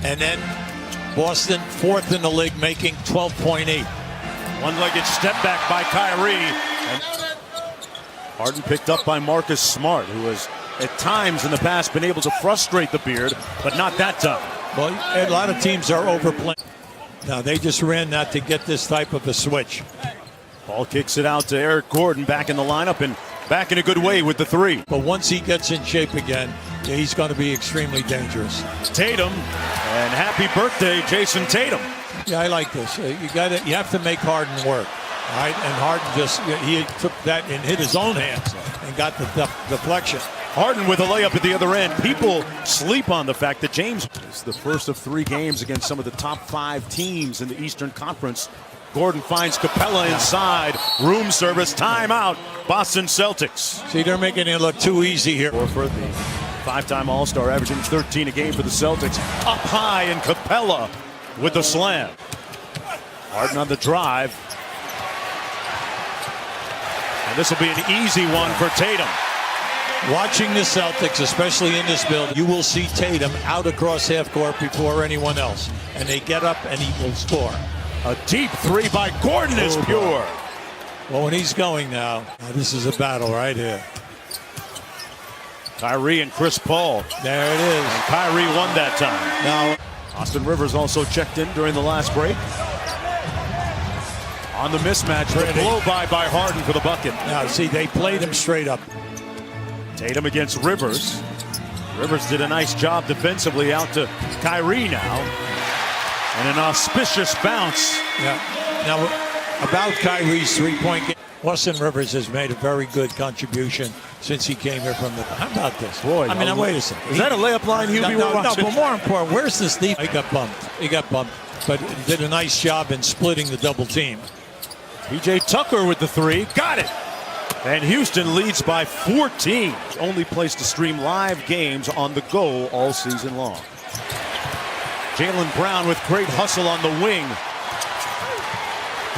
And then Boston, fourth in the league, making 12.8. One-legged step back by Kyrie. And Harden picked up by Marcus Smart, who has at times in the past been able to frustrate the Beard, but not that time. Well, a lot of teams are overplaying. Now, they just ran that to get this type of a switch. Ball kicks it out to Eric Gordon, back in the lineup and back in a good way with the three. But once he gets in shape again, yeah, he's going to be extremely dangerous. Tatum, and happy birthday, Jason Tatum. Yeah, I like this. You have to make Harden work. All right, and Harden he took that and hit his own hands and got the deflection. Harden with a layup at the other end. People sleep on the fact that James is the first of 3 games against some of the top 5 teams in the Eastern Conference. Gordon finds Capella inside. Room service, timeout. Boston Celtics. See, they're making it look too easy here. For the 5-time All-Star, averaging 13 a game for the Celtics. Up high, and Capella with the slam. Harden on the drive. And this will be an easy one for Tatum. Watching the Celtics, especially in this build, you will see Tatum out across half court before anyone else. And they get up and he will score. A deep 3 by Gordon is pure. Well, when he's going now, this is a battle right here. Kyrie and Chris Paul. There it is. And Kyrie won that time. Now, Austin Rivers also checked in during the last break. On the mismatch, the blow by Harden for the bucket. Now, see, they played him straight up. Tatum against Rivers. Rivers did a nice job defensively, out to Kyrie now. And an auspicious bounce. Yeah. Now, about Kyrie's three-point game, Austin Rivers has made a very good contribution since he came here from the... How about this? Boy, I mean, wait a second. Is that a layup line we were watching? No, but more important, where's this deep? He got bumped, but he did a nice job in splitting the double team. PJ Tucker with the 3. Got it! And Houston leads by 14. Only place to stream live games on the go all season long. Jaylen Brown with great hustle on the wing.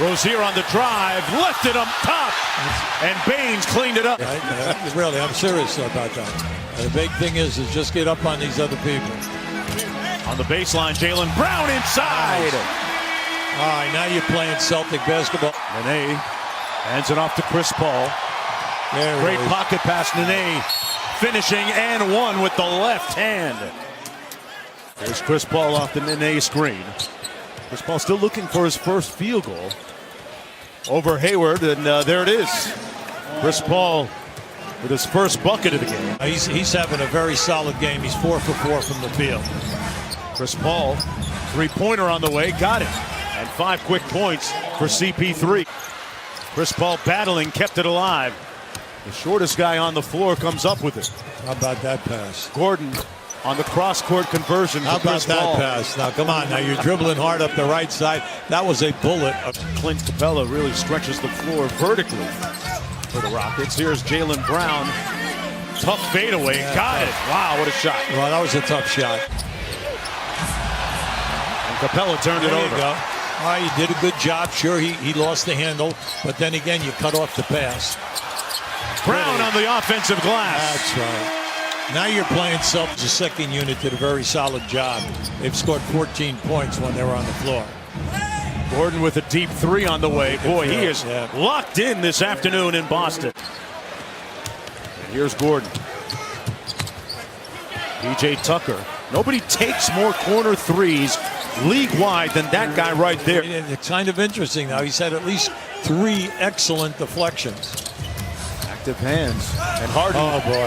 Rozier on the drive, left it up top, and Baines cleaned it up. Really, I'm serious about that. The big thing is just get up on these other people. On the baseline, Jaylen Brown inside. All right, now you're playing Celtic basketball. Nene hands it off to Chris Paul. Great pocket pass, Nene finishing and one with the left hand. There's Chris Paul off the Nene screen. Chris Paul still looking for his first field goal over Hayward, and there it is. Chris Paul with his first bucket of the game. He's having a very solid game. He's 4 for 4 from the field. Chris Paul, 3-pointer on the way, got it. And 5 quick points for CP3. Chris Paul battling, kept it alive. The shortest guy on the floor comes up with it. How about that pass? Gordon on the cross-court conversion. How about Chris Paul. that pass? Now, come on. Now, you're dribbling hard up the right side. That was a bullet. Clint Capella really stretches the floor vertically for the Rockets. Here's Jaylen Brown. Tough fadeaway. Got it. Wow, what a shot. Well, that was a tough shot. And Capella turned it over. There you go. All right, you did a good job. Sure, he lost the handle, but then again, you cut off the pass. Brown on the offensive glass. That's right. Now you're playing Celtics. The second unit did a very solid job. They've scored 14 points when they were on the floor. Gordon with a deep 3 on the way. Boy, he is locked in this afternoon in Boston. And here's Gordon. PJ Tucker. Nobody takes more corner threes league-wide than that guy right there. It's kind of interesting now. He's had at least 3 excellent deflections. Active hands. And Harden,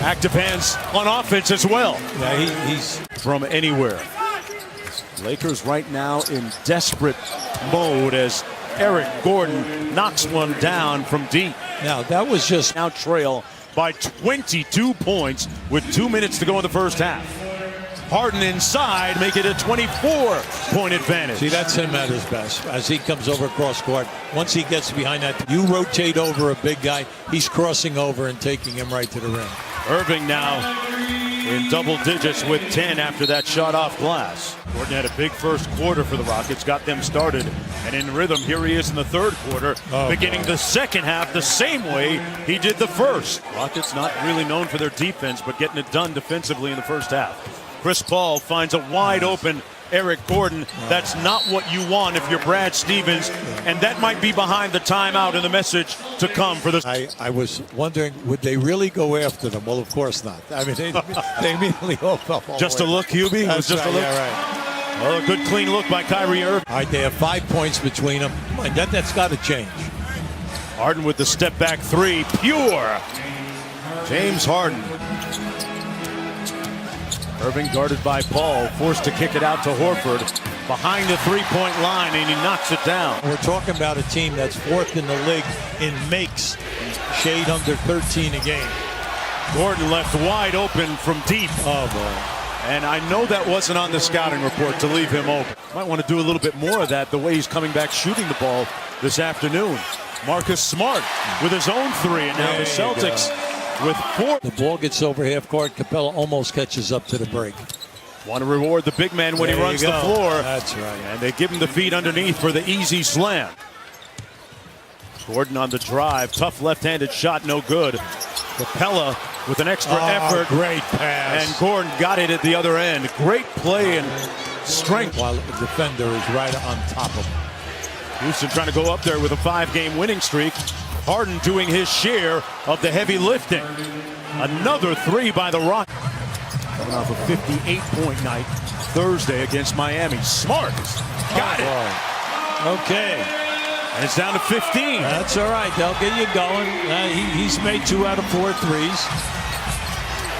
active hands on offense as well. Yeah, he's from anywhere. Lakers right now in desperate mode as Eric Gordon knocks one down from deep. Now, that was just now trail by 22 points with 2 minutes to go in the first half. Harden inside, make it a 24-point advantage. See, that's him at his best as he comes over cross court. Once he gets behind that, you rotate over a big guy, he's crossing over and taking him right to the rim. Irving now in double digits with 10 after that shot off glass. Gordon had a big first quarter for the Rockets, got them started, and in rhythm. Here he is in the third quarter, beginning the second half the same way he did the first. Rockets not really known for their defense, but getting it done defensively in the first half. Chris Paul finds a wide open Eric Gordon. That's not what you want if you're Brad Stevens, and that might be behind the timeout and the message to come for this. I was wondering, would they really go after them? Well, of course not. I mean, they immediately opened up. Just a look, Hubie? It was just a look? Yeah, right. Well, a good clean look by Kyrie Irving. All right, they have 5 points between them. That's got to change. Harden with the step back three, pure. James Harden. Irving guarded by Paul, forced to kick it out to Horford. Behind the three-point line, and he knocks it down. We're talking about a team that's 4th in the league in makes, shade under 13 a game. Gordon left wide open from deep. Oh, boy. And I know that wasn't on the scouting report to leave him open. Might want to do a little bit more of that the way he's coming back shooting the ball this afternoon. Marcus Smart with his own three, and now the Celtics with 4. The ball gets over half court. Capella almost catches up to the break. Want to reward the big man when he runs the floor. That's right. And they give him the feed underneath for the easy slam. Gordon on the drive. Tough left-handed shot, no good. Capella with an extra effort. Great pass. And Gordon got it at the other end. Great play and strength. While the defender is right on top of him. Houston trying to go up there with a 5-game winning streak. Harden doing his share of the heavy lifting. Another three by the Rockets. Coming off a 58-point night Thursday against Miami. Smart got it. Boy. Okay. And it's down to 15. That's all right. They'll get you going. He's made 2 out of 4 threes.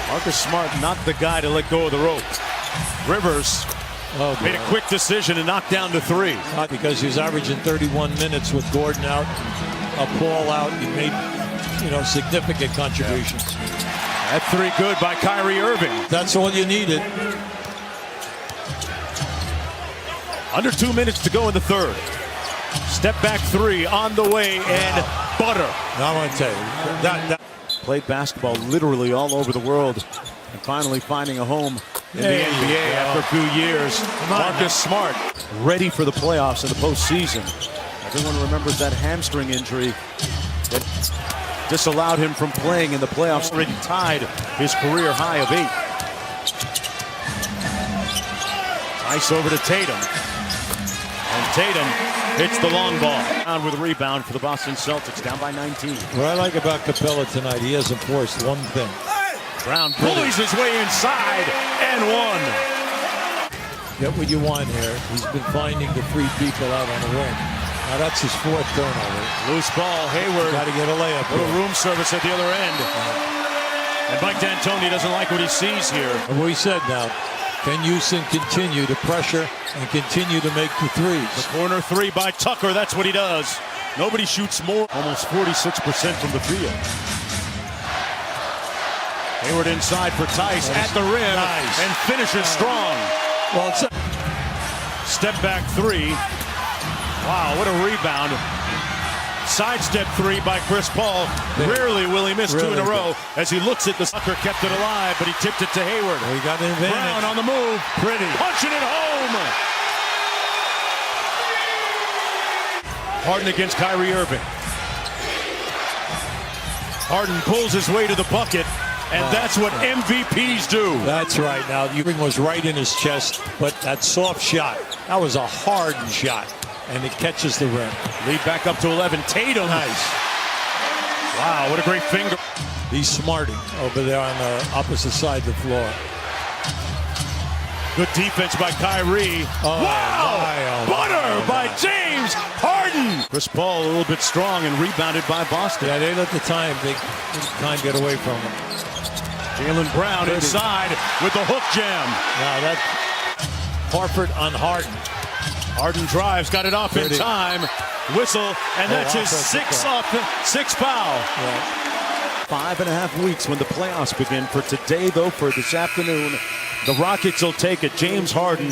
Marcus Smart not the guy to let go of the rope. Rivers made a quick decision and knocked down to 3. Not because he was averaging 31 minutes with Gordon out, Paul out. He made, significant contributions. That 3 good by Kyrie Irving. That's all you needed. Under 2 minutes to go in the third. Step back 3 on the way, and butter. Now I want to tell you. Played basketball literally all over the world, and finally finding a home in the NBA after a few years. Marcus Smart ready for the playoffs in the postseason. Everyone remembers that hamstring injury that disallowed him from playing in the playoffs. Already tied his career high of 8. Nice over to Tatum. And Tatum hits the long ball. Down with a rebound for the Boston Celtics, down by 19. What I like about Capella tonight, he hasn't forced one thing. Brown bullies his way inside and 1. Get what you want here. He's been finding the free people out on the wing. Now that's his 4th turnover. Loose ball, Hayward. Got to get a layup. Little room service at the other end. And Mike D'Antoni doesn't like what he sees here. And we said now, can Houston continue to pressure and continue to make the threes? The corner 3 by Tucker, that's what he does. Nobody shoots more. Almost 46% from the field. Hayward inside for Tice at the rim. Nice. And finishes strong. Well, it's Step back 3. Wow, what a rebound. Sidestep 3 by Chris Paul. Rarely will he miss 2 in a row as he looks at the Tucker, kept it alive, but he tipped it to Hayward. He got an advantage. Brown on the move. Pretty. Punching it home. Harden against Kyrie Irving. Harden pulls his way to the bucket, and that's what MVPs do. That's right. Now, Irving was right in his chest, but that soft shot, that was a Harden shot, and it catches the rim. Lead back up to 11. Tatum. Nice. Wow, what a great finger. He's smarting over there on the opposite side of the floor. Good defense by Kyrie. Wow! Butter by James Harden. Chris Paul a little bit strong and rebounded by Boston. Yeah, they let the time get away from him. Jaylen Brown inside with the hook jam. Now that Horford on Harden. Harden drives, got it off in time. Whistle, and that's his 6th foul. Yeah. 5.5 weeks when the playoffs begin. For today, though, for this afternoon, the Rockets will take it. James Harden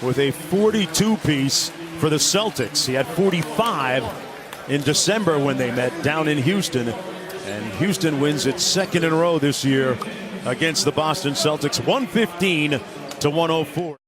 with a 42-piece for the Celtics. He had 45 in December when they met down in Houston. And Houston wins its 2nd in a row this year against the Boston Celtics, 115 to 104.